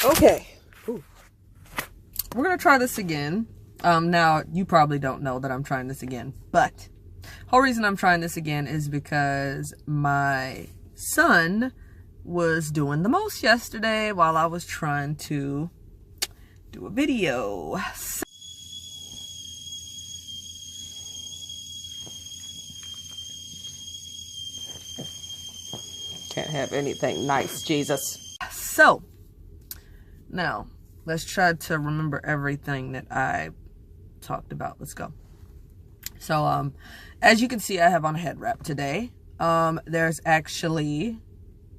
Okay. Ooh. We're going to try this again. Now, you probably don't know that I'm trying this again, but the whole reason I'm trying this again is because my son was doing the most yesterday while I was trying to do a video. Can't have anything nice, Jesus. So, now, let's try to remember everything that I talked about. Let's go. So, as you can see, I have on a head wrap today. There's actually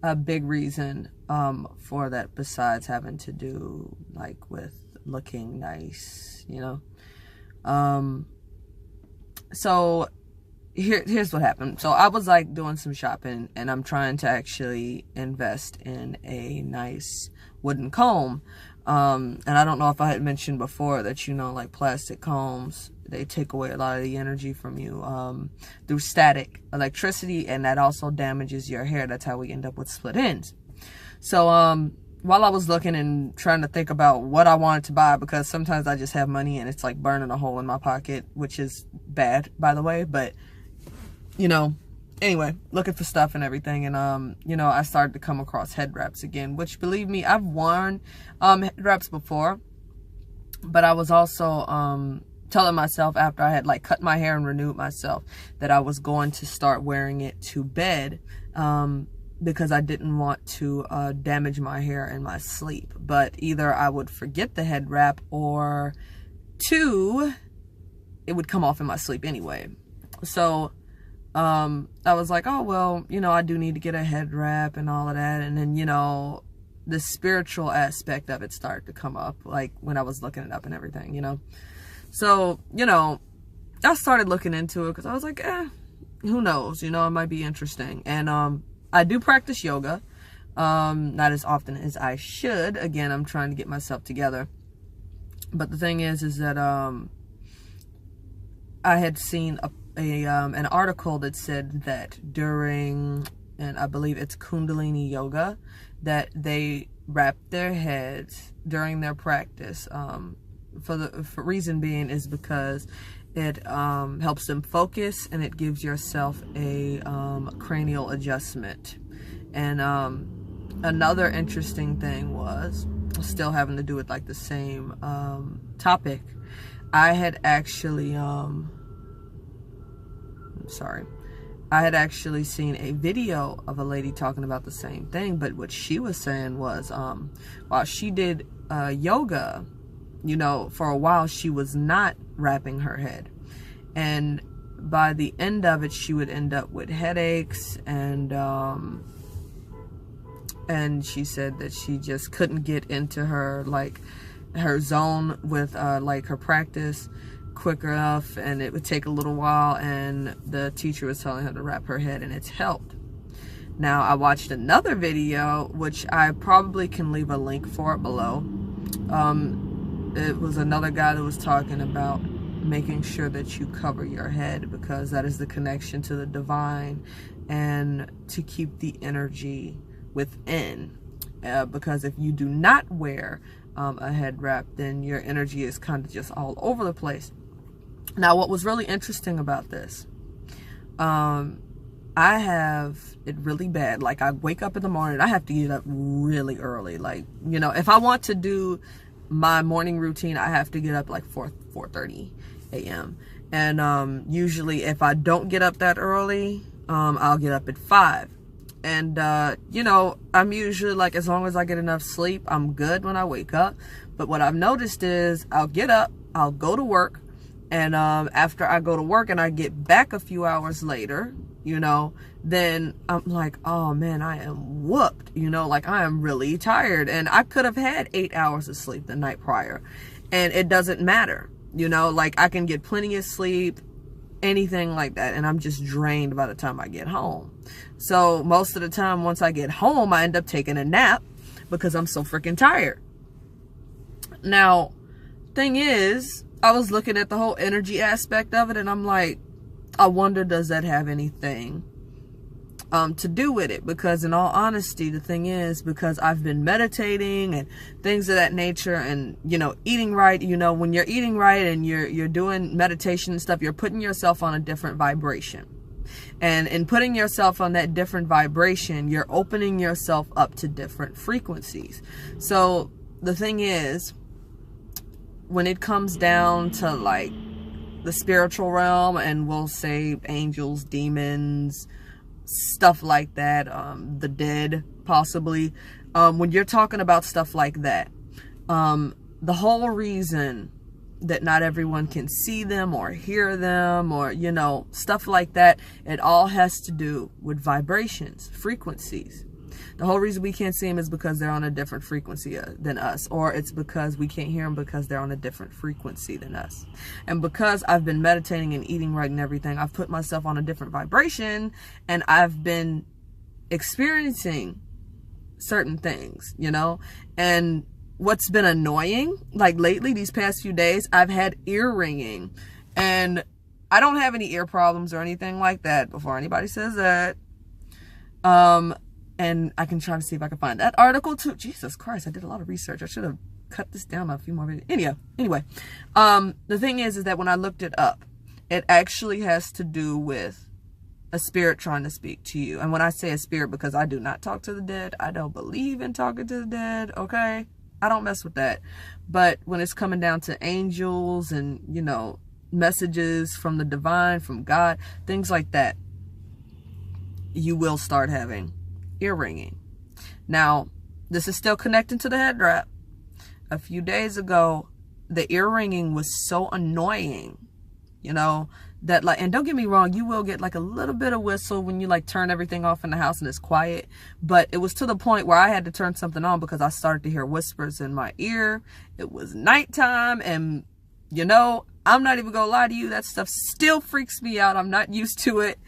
a big reason for that besides having to do, like, with looking nice, you know? So, here's what happened. So I was like doing some shopping and I'm trying to actually invest in a nice wooden comb. And I don't know if I had mentioned before that, you know, like plastic combs, they take away a lot of the energy from you through static electricity, and that also damages your hair. That's how we end up with split ends. So while I was looking and trying to think about what I wanted to buy, because sometimes I just have money and it's like burning a hole in my pocket, which is bad, by the way, but you know, anyway, looking for stuff and everything, and you know, I started to come across head wraps again, which, believe me, I've worn head wraps before, but I was also telling myself after I had like cut my hair and renewed myself that I was going to start wearing it to bed because I didn't want to damage my hair in my sleep. But either I would forget the head wrap, or two, it would come off in my sleep anyway. So I was like, oh, well, you know, I do need to get a head wrap and all of that. And then, you know, the spiritual aspect of it started to come up, like when I was looking it up and everything, you know. So, you know, I started looking into it because I was like, who knows, you know, it might be interesting. And I do practice yoga, not as often as I should. Again, I'm trying to get myself together. But the thing is that I had seen an article that said that during, and I believe it's Kundalini yoga, that they wrap their heads during their practice. For reason being is because it helps them focus, and it gives yourself a cranial adjustment. And another interesting thing was, still having to do with like the same topic, I had actually I had actually seen a video of a lady talking about the same thing, but what she was saying was while she did yoga, you know, for a while she was not wrapping her head, and by the end of it she would end up with headaches, and she said that she just couldn't get into her zone with like her practice quick enough, and it would take a little while, and the teacher was telling her to wrap her head, and it's helped. Now, I watched another video, which I probably can leave a link for it below. It was another guy that was talking about making sure that you cover your head, because that is the connection to the divine, and to keep the energy within, because if you do not wear a head wrap, then your energy is kind of just all over the place. Now, what was really interesting about this, I have it really bad. Like, I wake up in the morning, I have to get up really early. Like, you know, if I want to do my morning routine, I have to get up like 4:30 a.m. And usually if I don't get up that early, I'll get up at 5. And, you know, I'm usually like, as long as I get enough sleep, I'm good when I wake up. But what I've noticed is I'll get up, I'll go to work, and after I go to work and I get back a few hours later, you know, then I'm like, oh man, I am whooped, you know, like I am really tired. And I could have had 8 hours of sleep the night prior, and it doesn't matter, you know, like I can get plenty of sleep, anything like that, and I'm just drained by the time I get home. So most of the time, once I get home, I end up taking a nap because I'm so freaking tired. Now, thing is, I was looking at the whole energy aspect of it, and I'm like, I wonder, does that have anything to do with it, because in all honesty, the thing is, because I've been meditating and things of that nature, and, you know, eating right, you know, when you're eating right and you're doing meditation and stuff, you're putting yourself on a different vibration. And in putting yourself on that different vibration, you're opening yourself up to different frequencies. So the thing is, when it comes down to like the spiritual realm, and we'll say angels, demons, stuff like that, the dead possibly, when you're talking about stuff like that, the whole reason that not everyone can see them or hear them, or, you know, stuff like that, it all has to do with vibrations, frequencies. The whole reason we can't see them is because they're on a different frequency than us, or it's because we can't hear them because they're on a different frequency than us. And because I've been meditating and eating right and everything, I've put myself on a different vibration, and I've been experiencing certain things, you know. And what's been annoying, like lately, these past few days, I've had ear ringing, and I don't have any ear problems or anything like that, before anybody says that. And I can try to see if I can find that article too. Jesus Christ, I did a lot of research. I should have cut this down a few more videos. Anyway, the thing is that when I looked it up, it actually has to do with a spirit trying to speak to you. And when I say a spirit, because I do not talk to the dead, I don't believe in talking to the dead, okay? I don't mess with that. But when it's coming down to angels and, you know, messages from the divine, from God, things like that, you will start having ear ringing. Now, this is still connected to the head wrap. A few days ago, the ear ringing was so annoying, you know, that like, and don't get me wrong, you will get like a little bit of whistle when you like turn everything off in the house and it's quiet, but it was to the point where I had to turn something on because I started to hear whispers in my ear. It was nighttime, and you know, I'm not even gonna lie to you, that stuff still freaks me out. I'm not used to it.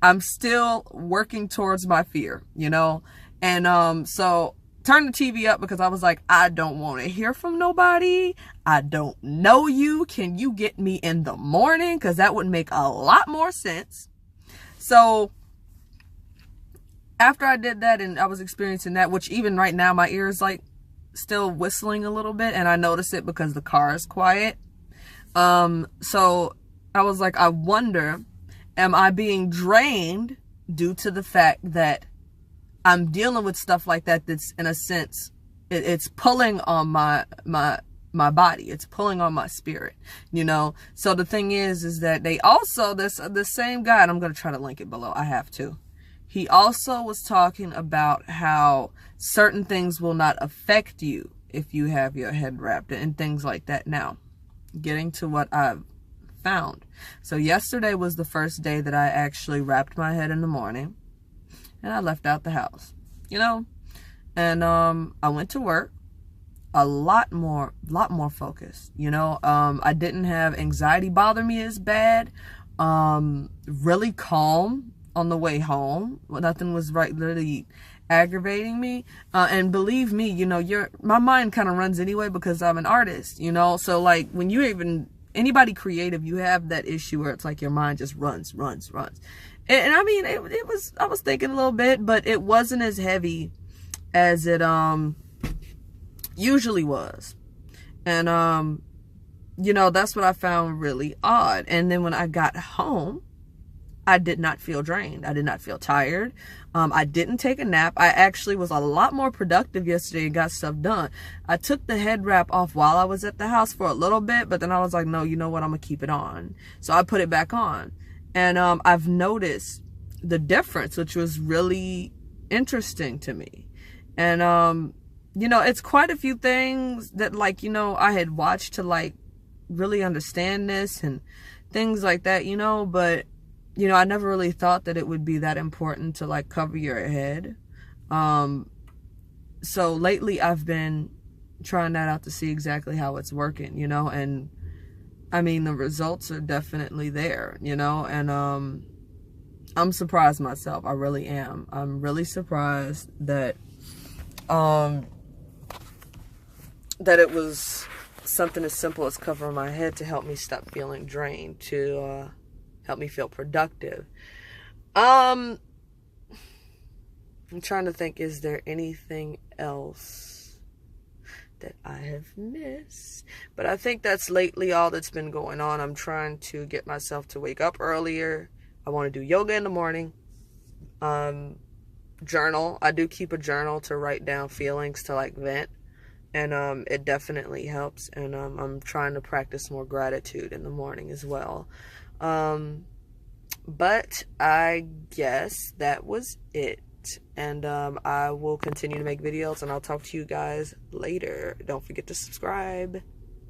I'm still working towards my fear, you know. And so turn the TV up because I was like, I don't want to hear from nobody. I don't know you. Can you get me in the morning? Because that would make a lot more sense. So after I did that and I was experiencing that, which even right now my ear is like still whistling a little bit, and I notice it because the car is quiet. So I was like, I wonder, am I being drained due to the fact that I'm dealing with stuff like that, that's in a sense, it's pulling on my body. It's pulling on my spirit, you know? So the thing is that they also, the same guy, and I'm going to try to link it below. I have to. He also was talking about how certain things will not affect you if you have your head wrapped and things like that. Now, getting to what I've found. So yesterday was the first day that I actually wrapped my head in the morning, and I left out the house, you know, and I went to work a lot more focused, you know. I didn't have anxiety bother me as bad, really calm on the way home. Nothing was really aggravating me, and believe me, you know, my mind kind of runs anyway because I'm an artist, you know. So like when you even anybody creative, you have that issue where it's like your mind just runs. And I mean, it was, I was thinking a little bit, but it wasn't as heavy as it usually was. And you know, that's what I found really odd. And then when I got home, I did not feel drained. I did not feel tired. I didn't take a nap. I actually was a lot more productive yesterday and got stuff done. I took the head wrap off while I was at the house for a little bit, but then I was like, no, you know what? I'm going to keep it on. So I put it back on. And I've noticed the difference, which was really interesting to me. And, you know, it's quite a few things that, like, you know, I had watched to, like, really understand this and things like that, you know, but you know, I never really thought that it would be that important to like cover your head. So lately I've been trying that out to see exactly how it's working, you know, and I mean, the results are definitely there, you know, and I'm surprised myself. I really am. I'm really surprised that that it was something as simple as covering my head to help me stop feeling drained, to help me feel productive. I'm trying to think, is there anything else that I have missed? But I think that's lately all that's been going on. I'm trying to get myself to wake up earlier. I want to do yoga in the morning. Journal. I do keep a journal to write down feelings, to like vent. And it definitely helps. And I'm trying to practice more gratitude in the morning as well. But I guess that was it. And I will continue to make videos, and I'll talk to you guys later. Don't forget to subscribe.